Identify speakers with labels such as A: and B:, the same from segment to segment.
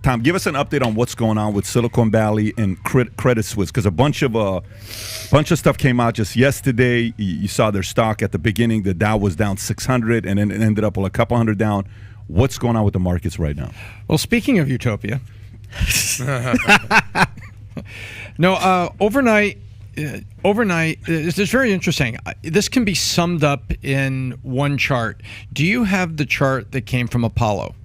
A: Tom, give us an update on what's going on with Silicon Valley and Credit Suisse, because a bunch of stuff came out just yesterday. You saw their stock at the beginning. The Dow was down 600, and then it ended up with a couple hundred down. What's going on with the markets right now?
B: Well, speaking of utopia, overnight, it's very interesting. This can be summed up in one chart. Do you have the chart that came from Apollo?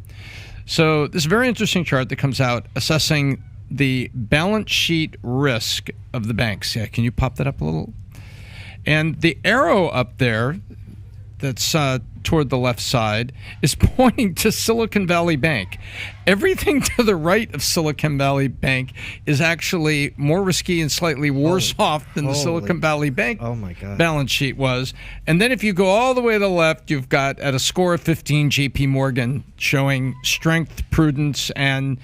B: So this very interesting chart that comes out assessing the balance sheet risk of the banks. Yeah, can you pop that up a little? And the arrow up there that's toward the left side is pointing to Silicon Valley Bank. Everything to the right of Silicon Valley Bank is actually more risky and slightly worse off than the Silicon Valley Bank balance sheet was. And then if you go all the way to the left, you've got at a score of 15 JP Morgan showing strength, prudence, and,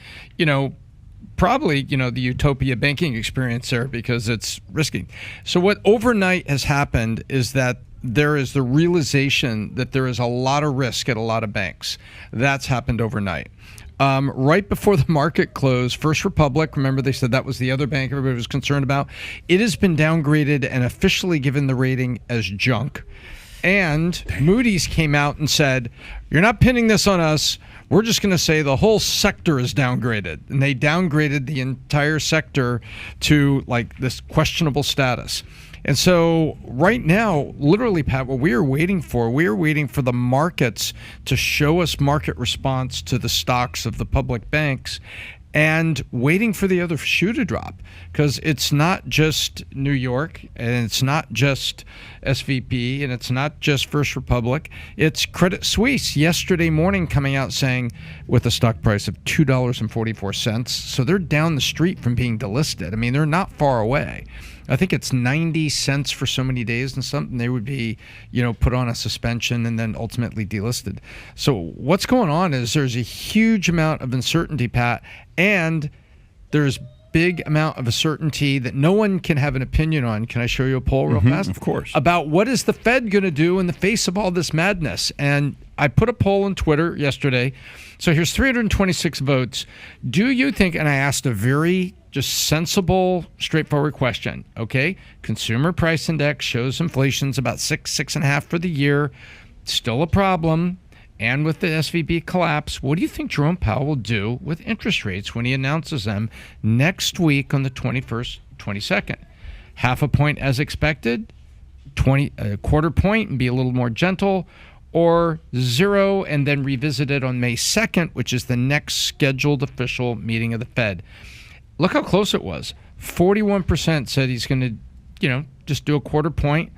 B: probably, the utopia banking experience there because it's risky. So what overnight has happened is that there is the realization that there is a lot of risk at a lot of banks. That's happened overnight. Right before the market closed, First Republic, remember they said that was the other bank everybody was concerned about. It has been downgraded and officially given the rating as junk. And Moody's came out and said, you're not pinning this on us. We're just going to say the whole sector is downgraded. And they downgraded the entire sector to like this questionable status. And so right now, literally, Pat, what we are waiting for the markets to show us market response to the stocks of the public banks and waiting for the other shoe to drop, because it's not just New York and it's not just SVP and it's not just First Republic. It's Credit Suisse yesterday morning coming out saying with a stock price of $2.44. So they're down the street from being delisted. I mean, they're not far away. I think it's 90 cents for so many days and something. They would be, put on a suspension and then ultimately delisted. So what's going on is there's a huge amount of uncertainty, Pat, and there's big amount of uncertainty that no one can have an opinion on. Can I show you a poll real fast?
A: Of course.
B: About what is the Fed going to do in the face of all this madness? And I put a poll on Twitter yesterday. So here's 326 votes. Do you think, and I asked a very just sensible, straightforward question, okay? Consumer price index shows inflation's about 6.5 for the year. Still a problem. And with the SVB collapse, what do you think Jerome Powell will do with interest rates when he announces them next week on the 21st, 22nd? Half a point as expected, a quarter point and be a little more gentle, or 0 and then revisit it on May 2nd, which is the next scheduled official meeting of the Fed. Look how close it was. 41% said he's going to, just do a quarter point,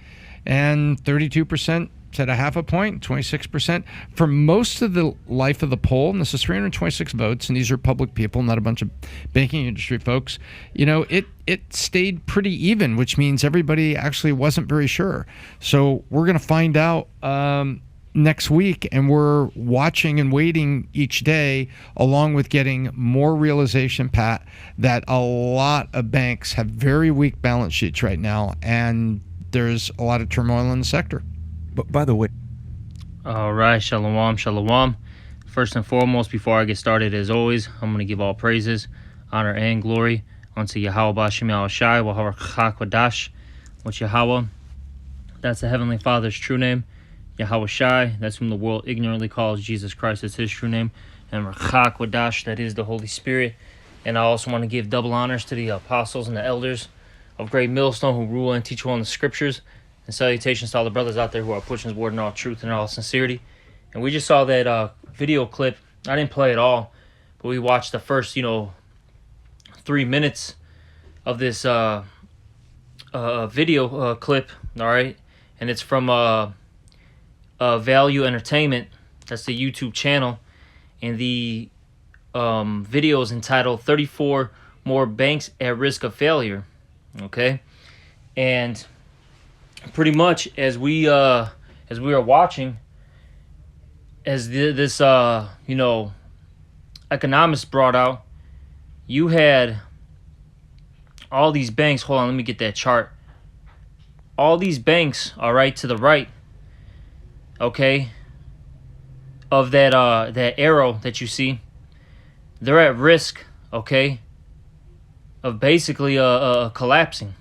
B: and 32% said a half a point, 26%. For most of the life of the poll, and this is 326 votes, and these are public people, not a bunch of banking industry folks, it stayed pretty even, which means everybody actually wasn't very sure. So we're going to find out next week, and we're watching and waiting each day, along with getting more realization, Pat, that a lot of banks have very weak balance sheets right now, and there's a lot of turmoil in the sector.
A: But by the way,
C: all right, shalom, shalom. First and foremost, before I get started, as always, I'm going to give all praises, honor, and glory unto Yahweh B'Shem Yahushai, Waharakak Wadash, which Yahweh, that's the Heavenly Father's true name. Yahweh Shai, that's whom the world ignorantly calls Jesus Christ, is his true name. And Rachak Wadash, that is the Holy Spirit. And I also want to give double honors to the apostles and the elders of Great Millstone who rule and teach well in the scriptures. And salutations to all the brothers out there who are pushing his word in all truth and all sincerity. And we just saw that video clip. I didn't play it all, but we watched the first, 3 minutes of this video clip, all right? And it's from Value Entertainment. That's the YouTube channel. And the video is entitled 34 More Banks at Risk of Failure. Okay? And pretty much as we are watching, as this economist brought out, you had all these banks. Hold on, let me get that chart. All these banks, all right, to the right, okay, of that arrow that you see, they're at risk, okay, of basically collapsing.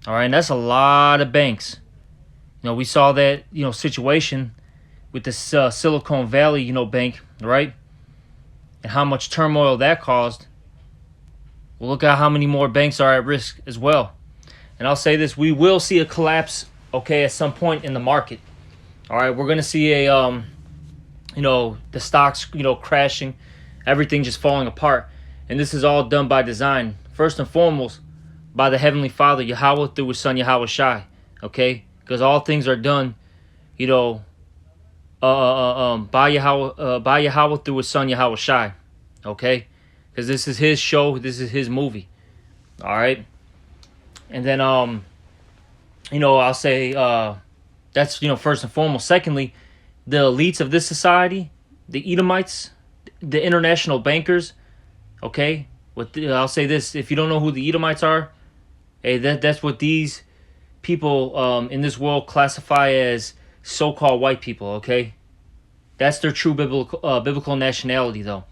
C: All right, and that's a lot of banks. We saw that, situation with this Silicon Valley, bank, right? And how much turmoil that caused. Well, look at how many more banks are at risk as well. And I'll say this, we will see a collapse, okay, at some point in the market. All right, we're going to see the stocks, crashing, everything just falling apart. And this is all done by design. First and foremost, by the Heavenly Father, Yahweh, through his Son, Yahweh Shai, okay? Because all things are done, by Yahweh through his Son, Yahweh Shai, okay? Because this is his show, this is his movie, all right? And then, I'll say that's, first and foremost. Secondly, the elites of this society, the Edomites, the international bankers, okay? I'll say this, if you don't know who the Edomites are, hey, that's what these people in this world classify as so-called white people, okay? That's their true biblical nationality, though.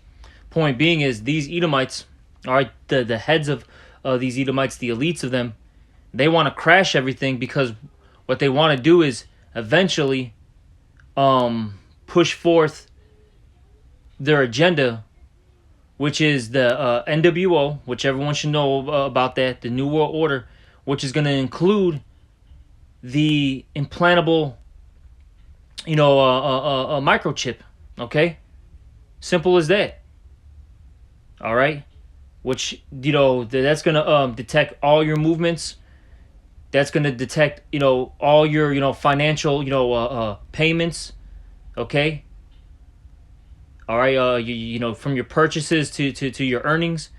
C: Point being is these Edomites, all right, the heads of these Edomites, the elites of them, they want to crash everything because what they want to do is eventually push forth their agenda, which is the NWO, which everyone should know about that, the New World Order, which is going to include the implantable, a microchip, okay? Simple as that. All right? Which, that's going to detect all your movements. That's going to detect, all your, financial, payments, okay? All right, from your purchases to your earnings,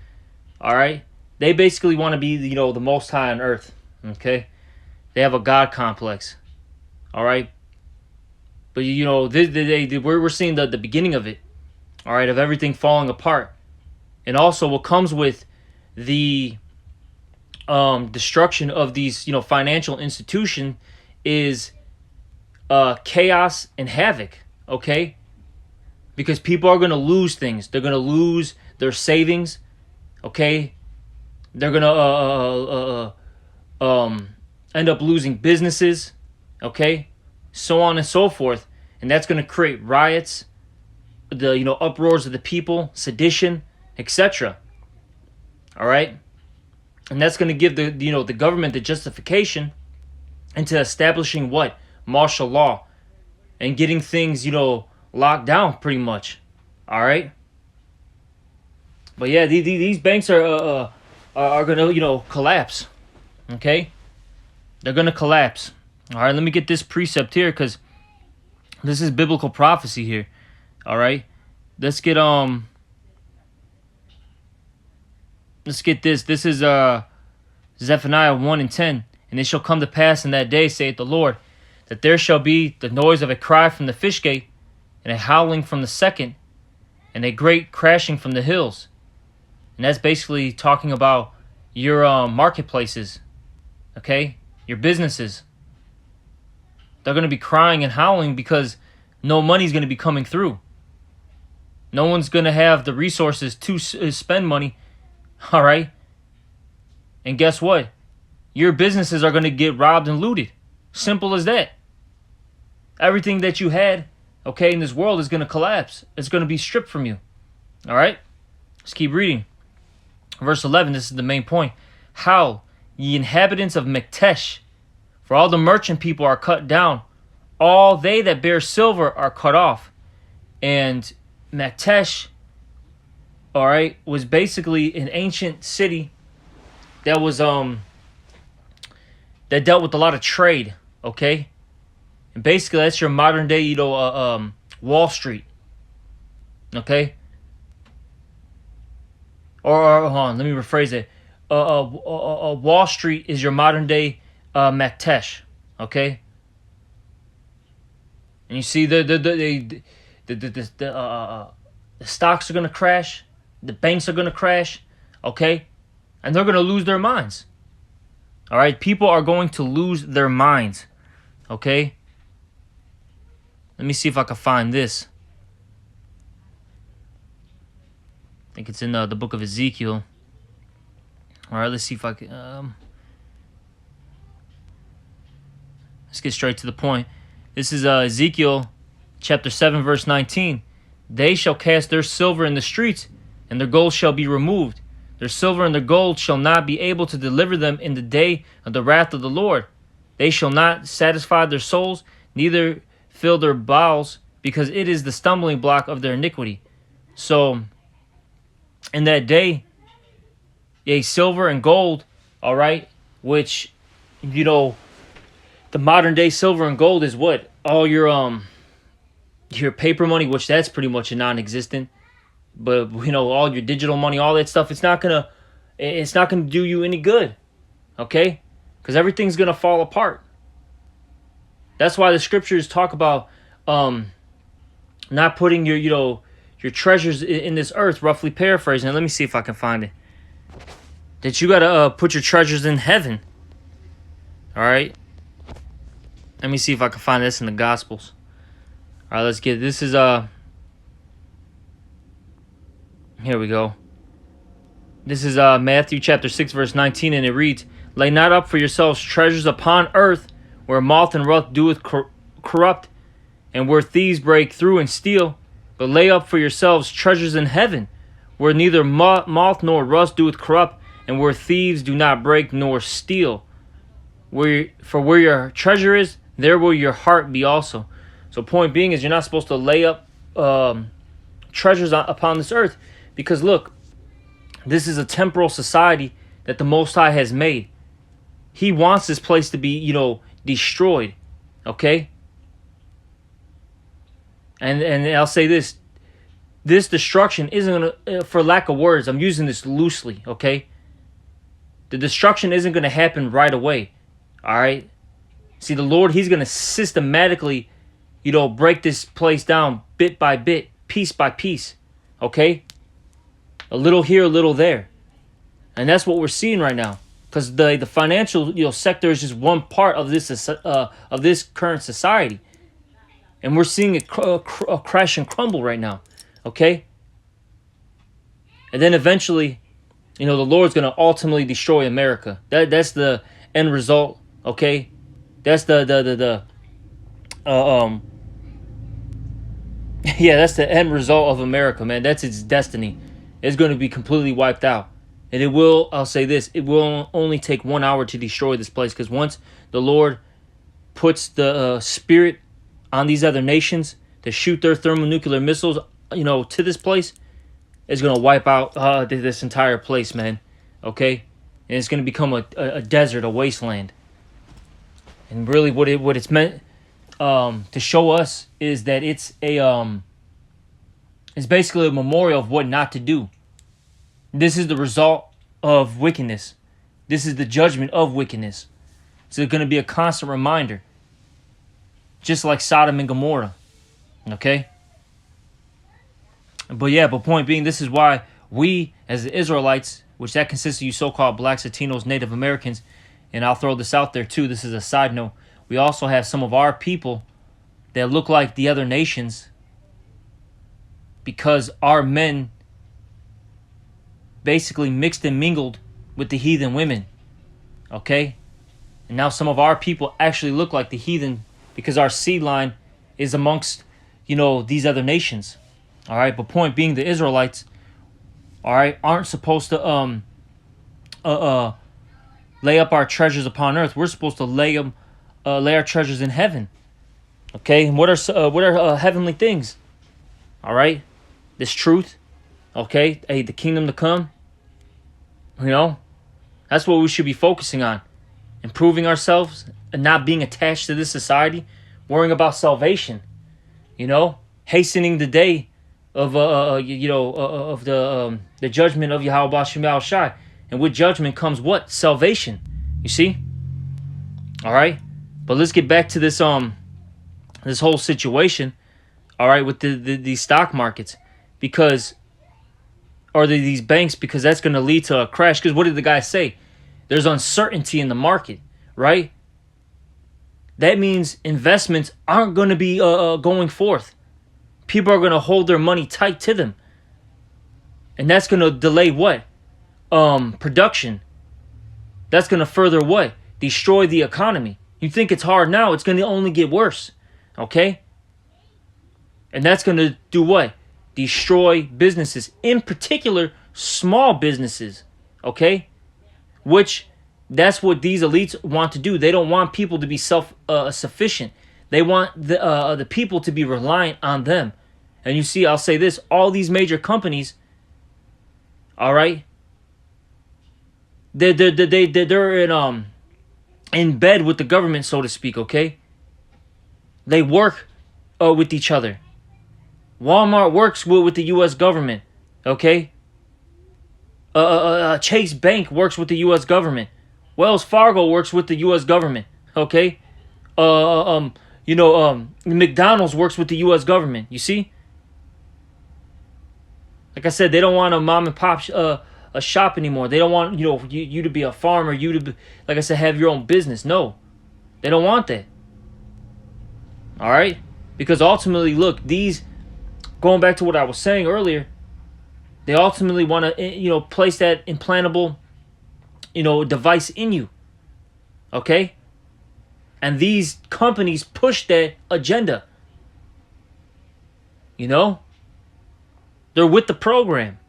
C: all right? They basically want to be, the most high on earth, okay? They have a God complex, all right? But, we're seeing the beginning of it, all right, of everything falling apart. And also what comes with the destruction of these, financial institution is chaos and havoc, okay? Because people are going to lose things. They're going to lose their savings, okay? They're going to end up losing businesses, okay? So on and so forth. And that's going to create riots, the, uproars of the people, sedition, etc. All right? And that's going to give the government the justification into establishing what? Martial law. And getting things, locked down pretty much. All right? But yeah, these banks are going to, collapse. Okay? They're going to collapse. All right, let me get this precept here because this is biblical prophecy here. All right? Let's get this. This is Zephaniah 1:10. And it shall come to pass in that day, saith the Lord, that there shall be the noise of a cry from the fish gate, and a howling from the second, and a great crashing from the hills. And that's basically talking about your marketplaces, okay? Your businesses. They're going to be crying and howling because no money's going to be coming through. No one's going to have the resources to spend money, all right? And guess what? Your businesses are going to get robbed and looted. Simple as that. Everything that you had, okay, in this world is going to collapse. It's going to be stripped from you. All right? Let's keep reading. Verse 11, this is the main point. How, ye inhabitants of Mektesh, for all the merchant people are cut down, all they that bear silver are cut off. And Mektesh, all right, was basically an ancient city that was that dealt with a lot of trade, okay? And basically that's your modern day, Wall Street, okay? Or hold on, let me rephrase it. Wall Street is your modern day Mektesh, okay? And you see the stocks are gonna crash, the banks are gonna crash, okay? And they're gonna lose their minds. All right, people are going to lose their minds, okay? Let me see if I can find this. think it's in the book of Ezekiel. All right, let's see if I can. Let's get straight to the point. This is Ezekiel chapter 7, verse 19. They shall cast their silver in the streets, and their gold shall be removed. Their silver and their gold shall not be able to deliver them in the day of the wrath of the Lord. They shall not satisfy their souls, neither fill their bowels, because it is the stumbling block of their iniquity. So, in that day, silver and gold, all right, which, the modern day silver and gold is what? All your paper money, which that's pretty much a non-existent. But, all your digital money, all that stuff, it's not gonna do you any good, okay? Because everything's gonna fall apart. That's why the scriptures talk about not putting your treasures in this earth, roughly paraphrasing. And let me see if I can find it. That you gotta put your treasures in heaven. All right. Let me see if I can find this in the Gospels. All right, let's get this. Is here we go. This is Matthew chapter 6, verse 19, and it reads, "Lay not up for yourselves treasures upon earth, where moth and rust doeth corrupt, and where thieves break through and steal. But lay up for yourselves treasures in heaven, where neither moth nor rust doeth corrupt, and where thieves do not break nor steal. For where your treasure is, there will your heart be also." So point being is, you're not supposed to lay up treasures upon this earth, because look, this is a temporal society that the Most High has made. He wants this place to be, destroyed, okay? And I'll say this destruction isn't gonna, for lack of words, I'm using this loosely, okay? The destruction isn't gonna happen right away, all right? See, the Lord, He's gonna systematically, break this place down bit by bit, piece by piece, okay? A little here, a little there. And that's what we're seeing right now. Because the financial sector is just one part of this current society. And we're seeing it crash and crumble right now, okay? And then eventually, the Lord's going to ultimately destroy America. That's the end result, okay? That's that's the end result of America, man. That's its destiny. It's going to be completely wiped out. And it will, I'll say this, it will only take 1 hour to destroy this place. Because once the Lord puts the spirit on these other nations to shoot their thermonuclear missiles, to this place, it's going to wipe out this entire place, man. Okay? And it's going to become a desert, a wasteland. And really what it's meant to show us is that it's basically a memorial of what not to do. This is the result of wickedness. This is the judgment of wickedness. It's going to be a constant reminder. Just like Sodom and Gomorrah. Okay? But point being, this is why we, as the Israelites, which that consists of you so-called blacks, Latinos, Native Americans, and I'll throw this out there too, this is a side note, we also have some of our people that look like the other nations because our men basically mixed and mingled with the heathen women, okay? And now some of our people actually look like the heathen because our seed line is amongst, these other nations, all right? But point being, the Israelites, all right, aren't supposed to lay up our treasures upon earth. We're supposed to lay our treasures in heaven, okay? And what are heavenly things, all right? This truth, okay? Hey, the kingdom to come, that's what we should be focusing on. Improving ourselves and not being attached to this society, worrying about salvation, hastening the day of the judgment of Yahweh Bashim Al Shai. And with judgment comes what? Salvation. You see? All right? But let's get back to this whole situation, all right, with these stock markets, these banks, because that's going to lead to a crash. Because what did the guy say? There's uncertainty in the market, right? That means investments aren't going to be going forth. People are going to hold their money tight to them. And that's going to delay what? Production. That's going to further what? Destroy the economy. You think it's hard now, it's going to only get worse. Okay? And that's going to do what? Destroy businesses. In particular, small businesses. Okay? Which, that's what these elites want to do. They don't want people to be self-sufficient. They want the people to be reliant on them. And you see, I'll say this, all these major companies, all right, they're in bed with the government, so to speak, okay? They work with each other. Walmart works with the U.S. government, okay? Chase Bank works with the U.S. government. Wells Fargo works with the U.S. government, okay? McDonald's works with the U.S. government, you see? Like I said, they don't want a mom and pop a shop anymore. They don't want you to be a farmer, you to be, like I said, have your own business. No, they don't want that. All right, because ultimately, look, these, going back to what I was saying earlier, they ultimately want to place that implantable device in you. Okay, and these companies push that agenda. They're with the program.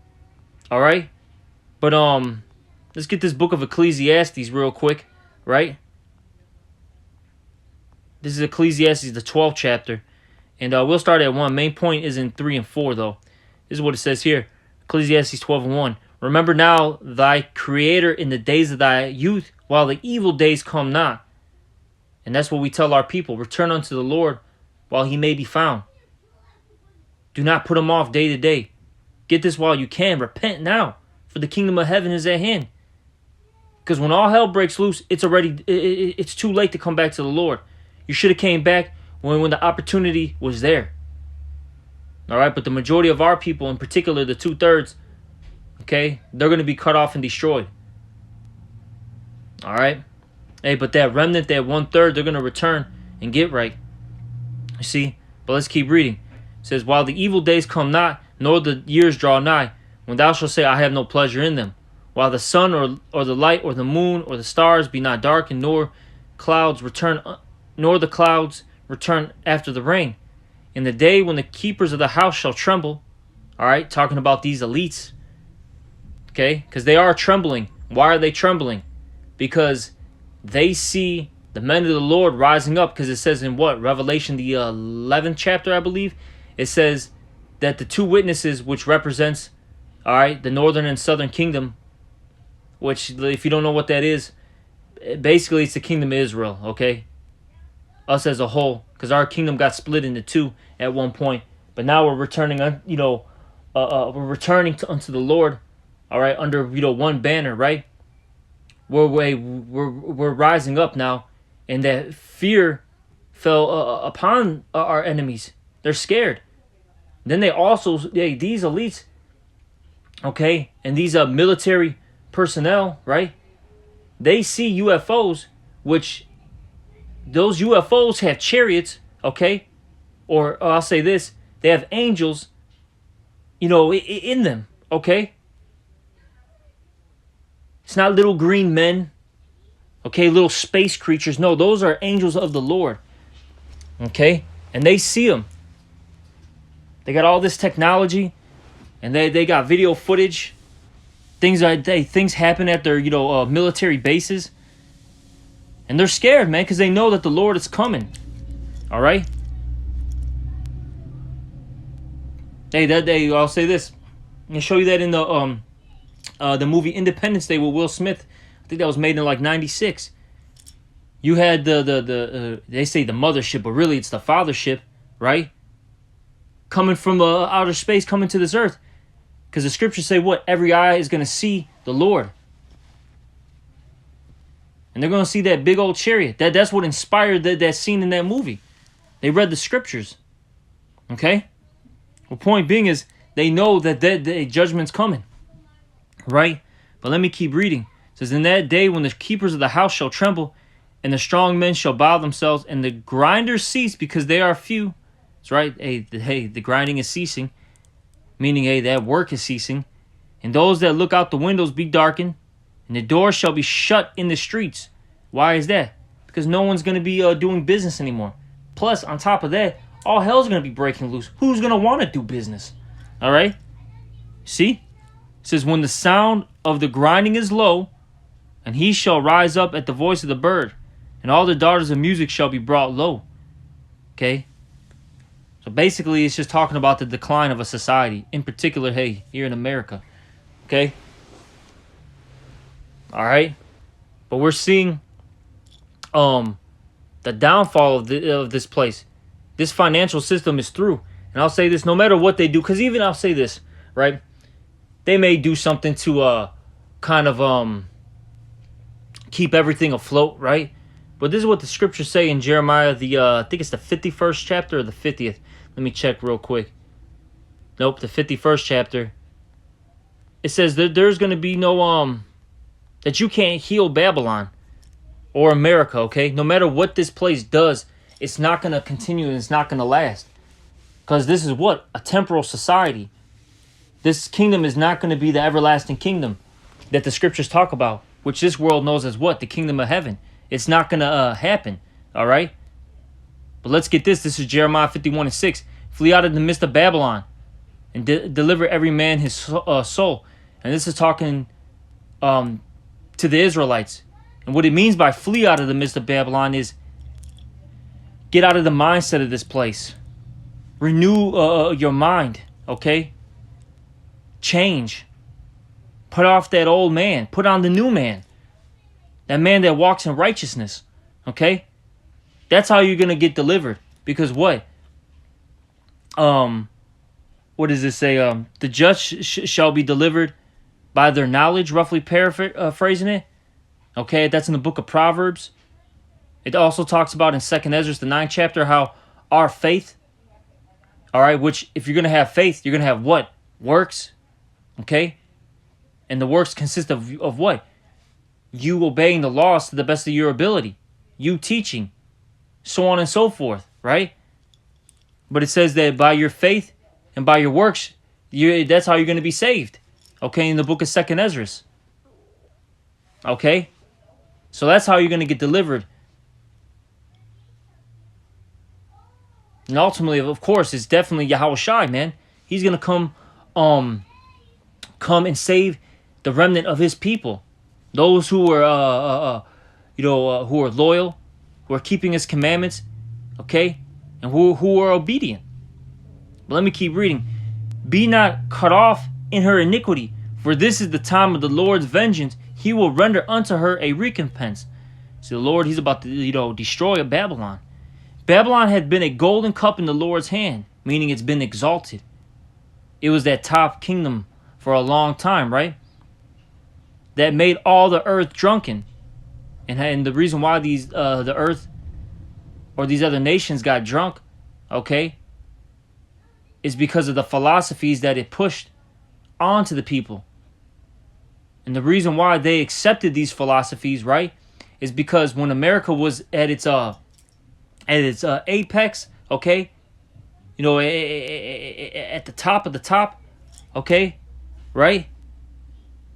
C: All right? But let's get this book of Ecclesiastes real quick, right? This is Ecclesiastes, the 12th chapter. And we'll start at 1. Main point is in 3 and 4, though. This is what it says here. Ecclesiastes 12 and 1. Remember now thy Creator in the days of thy youth, while the evil days come not. And that's what we tell our people. Return unto the Lord while he may be found. Do not put him off day to day. Get this while you can. Repent now, for the kingdom of heaven is at hand. Because when all hell breaks loose, it's too late to come back to the Lord. You should have came back when the opportunity was there. All right, but the majority of our people, in particular the 2/3, okay, they're going to be cut off and destroyed. All right? Hey, but that remnant, that 1/3, they're going to return and get right. You see? But let's keep reading. It says, while the evil days come not, nor the years draw nigh, when thou shalt say, I have no pleasure in them. While the sun or the light or the moon or the stars be not darkened, nor the clouds return after the rain. In the day when the keepers of the house shall tremble, all right, talking about these elites, okay, because they are trembling. Why are they trembling? Because they see the men of the Lord rising up, because it says in what? Revelation, the 11th chapter, I believe. It says that the 2 witnesses, which represents, all right, the northern and southern kingdom, which, if you don't know what that is, basically it's the kingdom of Israel, okay? Us as a whole, because our kingdom got split into 2 at one point. But now we're returning, we're returning unto the Lord, all right, under, one banner, right? We're rising up now, and that fear fell upon our enemies. They're scared. Then they also, these elites, okay, and these military personnel, right? They see UFOs, which those UFOs have chariots, okay? Or I'll say this, they have angels, in them, okay? It's not little green men, okay, little space creatures. No, those are angels of the Lord, okay? And they see them. They got all this technology, and they got video footage. Things happen at their military bases, and they're scared, man, because they know that the Lord is coming. All right. I'll say this. I'm gonna show you that in the movie Independence Day with Will Smith. I think that was made in like '96. You had they say the mothership, but really it's the fathership, right? Coming from outer space, coming to this earth. Because the scriptures say what? Every eye is going to see the Lord. And they're going to see that big old chariot. That's what inspired that scene in that movie. They read the scriptures. Okay? Well, point being is, they know that the judgment's coming. Right? But let me keep reading. It says, in that day when the keepers of the house shall tremble, and the strong men shall bow themselves, and the grinders cease because they are few. That's right. Hey, the grinding is ceasing. Meaning, hey, that work is ceasing. And those that look out the windows be darkened, and the doors shall be shut in the streets. Why is that? Because no one's going to be doing business anymore. Plus, on top of that, all hell's going to be breaking loose. Who's going to want to do business? All right? See? It says, when the sound of the grinding is low, and he shall rise up at the voice of the bird, and all the daughters of music shall be brought low. Okay? So basically, it's just talking about the decline of a society. In particular, hey, here in America. Okay? All right? But we're seeing the downfall of this place. This financial system is through. And I'll say this, no matter what they do, because even I'll say this, right? They may do something to kind of keep everything afloat, right? But this is what the scriptures say in Jeremiah, I think it's the 51st chapter or the 50th. Let me check real quick. Nope, the 51st chapter. It says that there's going to be no, that you can't heal Babylon or America, okay? No matter what this place does, it's not going to continue and it's not going to last. Because this is what? A temporal society. This kingdom is not going to be the everlasting kingdom that the scriptures talk about, which this world knows as what? The kingdom of heaven. It's not going to happen, all right? But let's get this. This is Jeremiah 51:6. Flee out of the midst of Babylon and deliver every man his soul. And this is talking to the Israelites. And what it means by flee out of the midst of Babylon is get out of the mindset of this place. Renew your mind, okay? Change. Put off that old man. Put on the new man. That man that walks in righteousness, okay? That's how you're going to get delivered. Because what? What does it say? The just shall be delivered by their knowledge, roughly paraphrasing it. Okay, that's in the book of Proverbs. It also talks about in 2nd Ezra, the 9th chapter, how our faith, all right, which if you're going to have faith, you're going to have what? Works, okay? And the works consist of what? You obeying the laws to the best of your ability. You teaching, so on and so forth, right? But it says that by your faith and by your works, that's how you're going to be saved, okay, in the book of 2nd Ezra. Okay? So that's how you're going to get delivered. And ultimately, of course, it's definitely Yahweh Shai, man. He's going to come and save the remnant of his people. Those who are, who are loyal, who are keeping his commandments, okay? And who are obedient. But let me keep reading. Be not cut off in her iniquity, for this is the time of the Lord's vengeance. He will render unto her a recompense. So the Lord, he's about to, destroy Babylon. Babylon had been a golden cup in the Lord's hand, meaning it's been exalted. It was that top kingdom for a long time, right? That made all the earth drunken. And the reason why the earth or these other nations got drunk, okay, is because of the philosophies that it pushed onto the people. And the reason why they accepted these philosophies, right, is because when America was at its apex, okay, at the top of the top, okay, right,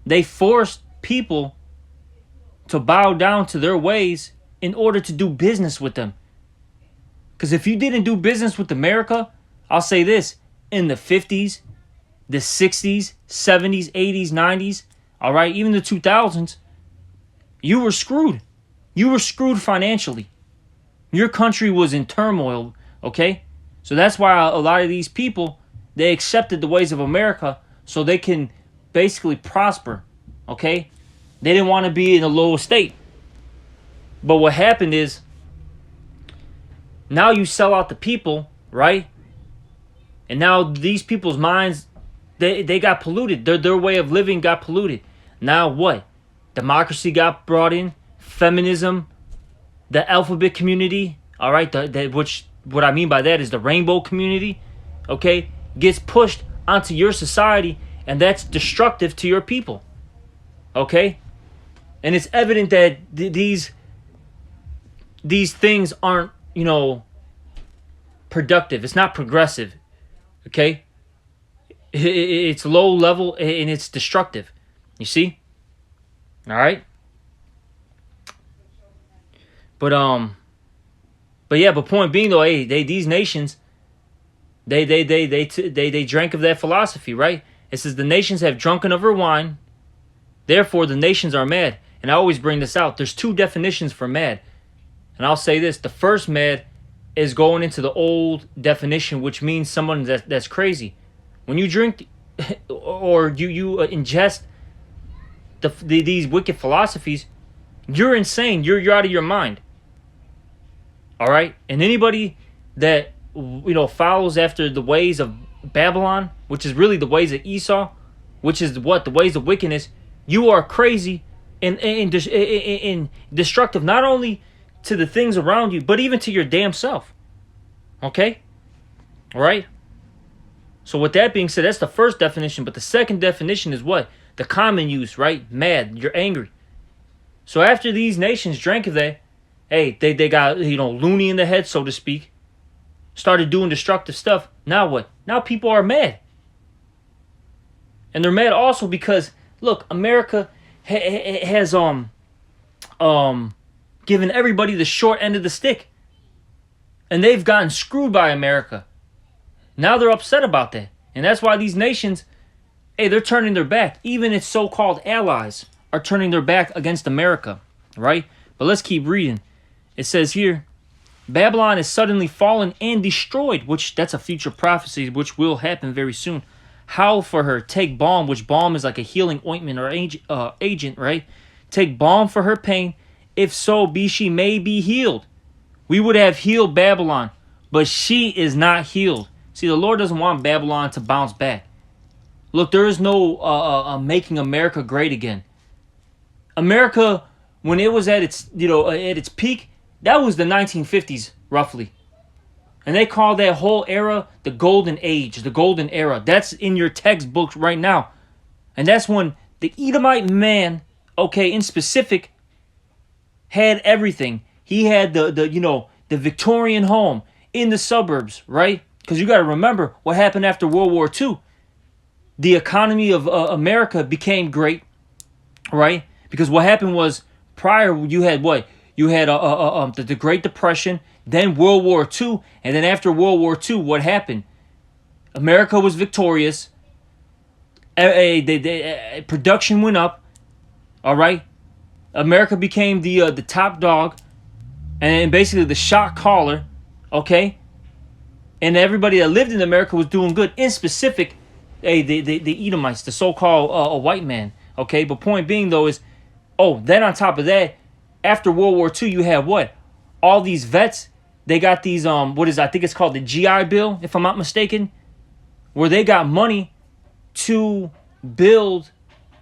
C: they forced people to bow down to their ways in order to do business with them. Because if you didn't do business with America, I'll say this, in the 50s, the 60s, 70s, 80s, 90s, all right, even the 2000s, you were screwed. You were screwed financially. Your country was in turmoil, okay? So that's why a lot of these people, they accepted the ways of America so they can basically prosper, okay? They didn't want to be in a low state. But what happened is, now you sell out the people, right? And now these people's minds, they got polluted. Their way of living got polluted. Now what? Democracy got brought in. Feminism. The alphabet community. All right? What I mean by that is the rainbow community. Okay? Gets pushed onto your society. And that's destructive to your people. Okay? And it's evident that these things aren't, productive. It's not progressive. Okay? It's low level and it's destructive. You see? All right. But point being though, hey, these nations, they drank of that philosophy, right? It says the nations have drunken of her wine, therefore the nations are mad. And I always bring this out. There's two definitions for mad, and I'll say this: the first mad is going into the old definition, which means someone that's crazy. When you drink or you ingest these wicked philosophies, you're insane. You're out of your mind. All right, and anybody that follows after the ways of Babylon, which is really the ways of Esau, which is the ways of wickedness, you are crazy and destructive, not only to the things around you, but even to your damn self. Okay, all right. So with that being said, that's the first definition. But the second definition is what? The common use, right? Mad. You're angry. So after these nations drank of that, hey, they got, loony in the head, so to speak. Started doing destructive stuff. Now what? Now people are mad. And they're mad also because, look, America has given everybody the short end of the stick. And they've gotten screwed by America. Now they're upset about that. And that's why these nations, hey, they're turning their back. Even its so-called allies are turning their back against America, right? But let's keep reading. It says here, Babylon is suddenly fallen and destroyed, which that's a future prophecy, which will happen very soon. Howl for her, take balm, which balm is like a healing ointment or agent, right? Take balm for her pain, if so be she may be healed. We would have healed Babylon, but she is not healed. See, the Lord doesn't want Babylon to bounce back. Look, there is no making America great again. America, when it was at its peak, that was the 1950s, roughly. And they call that whole era the Golden Age, the Golden Era. That's in your textbooks right now. And that's when the Edomite man, okay, in specific, had everything. He had the Victorian home in the suburbs, right? Because you got to remember what happened after World War II. The economy of America became great, right? Because what happened was prior you had what? You had the Great Depression, then World War II, and then after World War II, what happened? America was victorious. Production went up, all right? America became the top dog, and basically the shot caller, okay? And everybody that lived in America was doing good. In specific, the Edomites, the so-called white man, okay? But point being, though, is, then on top of that, after World War II, you have what? All these vets, they got these, I think it's called the GI Bill, if I'm not mistaken, where they got money to build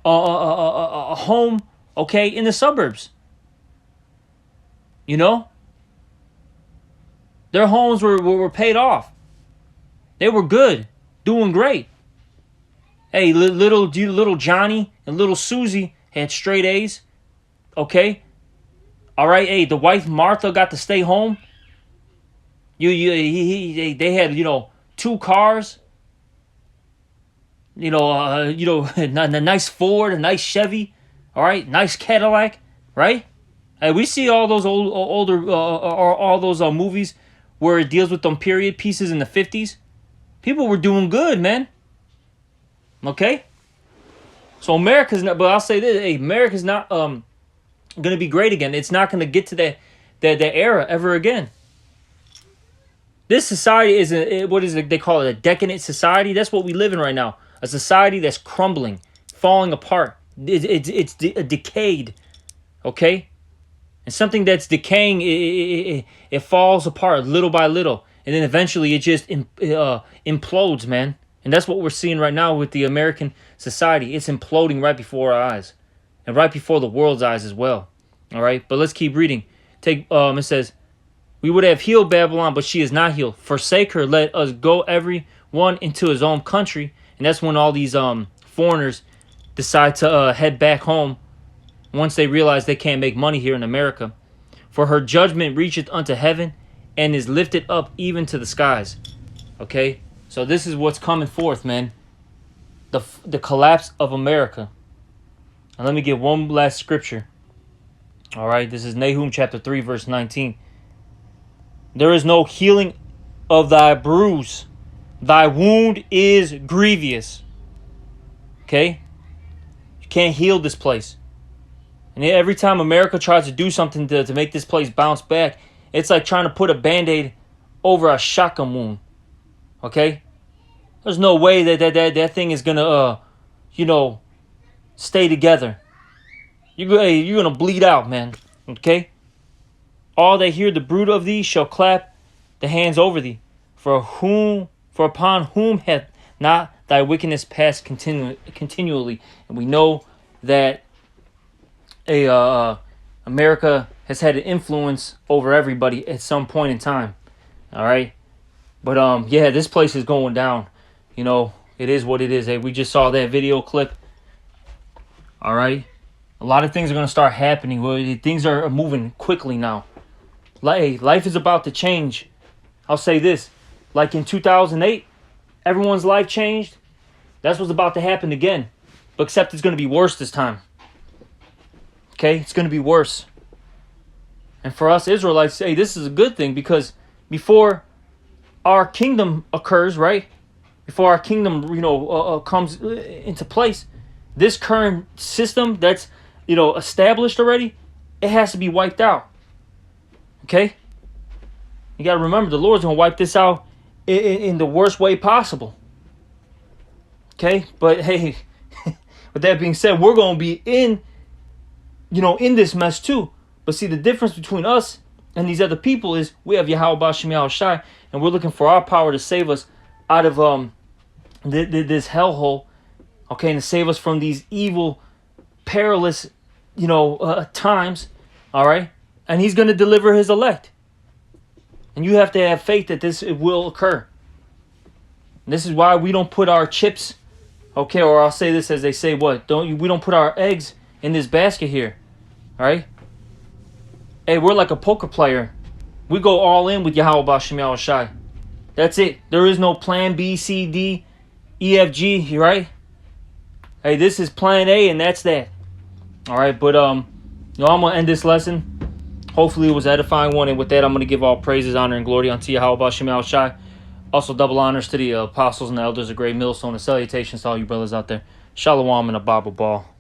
C: a home, okay, in the suburbs. You know? Their homes were paid off. They were good, doing great. Hey, little Johnny and little Susie had straight A's. Okay? All right, hey, the wife Martha got to stay home. They had, 2 cars. A nice Ford, a nice Chevy. All right, nice Cadillac, right? Hey, we see all those older movies where it deals with them period pieces in the 50s. People were doing good, man. Okay? So America's not, but I'll say this, hey, America's not going to be great again. It's not going to get to that era ever again. This society is they call it, a decadent society. That's what we live in right now. A society that's crumbling, falling apart. It's decayed. Okay? And something that's decaying, it falls apart little by little. And then eventually it just implodes, man. And that's what we're seeing right now with the American society. It's imploding right before our eyes. And right before the world's eyes as well. All right? But let's keep reading. It says, we would have healed Babylon, but she is not healed. Forsake her, let us go every one into his own country. And that's when all these foreigners decide to head back home once they realize they can't make money here in America. For her judgment reacheth unto heaven and is lifted up even to the skies. Okay? So this is what's coming forth, man. the collapse of America. And let me get one last scripture. All right, this is Nahum chapter 3, verse 19. There is no healing of thy bruise. Thy wound is grievous. Okay? You can't heal this place. And every time America tries to do something to make this place bounce back, it's like trying to put a Band-Aid over a shotgun wound. Okay? There's no way that thing is going to, stay together. You're going to bleed out, man. Okay? All that hear the bruit of thee shall clap the hands over thee. For upon whom hath not thy wickedness passed continually. And we know that America has had an influence over everybody at some point in time. All right? But yeah, this place is going down. It is what it is. Hey, we just saw that video clip. All right? A lot of things are going to start happening. Things are moving quickly now. Life is about to change. I'll say this. Like in 2008, everyone's life changed. That's what's about to happen again. But except it's going to be worse this time. Okay? It's going to be worse. And for us Israelites, hey, this is a good thing, because before our kingdom occurs, right? Before our kingdom, comes into place, this current system that's, established already, it has to be wiped out. Okay? You got to remember, the Lord's going to wipe this out in the worst way possible. Okay? But hey, with that being said, we're going to be in this mess too. But see, the difference between us and these other people is we have Yahweh B'Shem Yahweh Shai, and we're looking for our power to save us out of this hellhole, okay, and to save us from these evil, perilous, times, all right? And he's going to deliver his elect. And you have to have faith that it will occur. And this is why we don't put our chips, okay, or I'll say this as they say, we don't put our eggs in this basket here, all right? Hey, we're like a poker player. We go all in with Yahweh B'Shem Yahweh Shai. That's it. There is no plan B, C, D, E, F, G, right? Hey, this is plan A, and that's that. All right, but I'm going to end this lesson. Hopefully it was an edifying one, and with that, I'm going to give all praises, honor, and glory unto Yahweh B'Shem Yahweh Shai. Also, double honors to the apostles and the elders of Great Millstone, and salutations to all you brothers out there. Shalom and a Bible ball.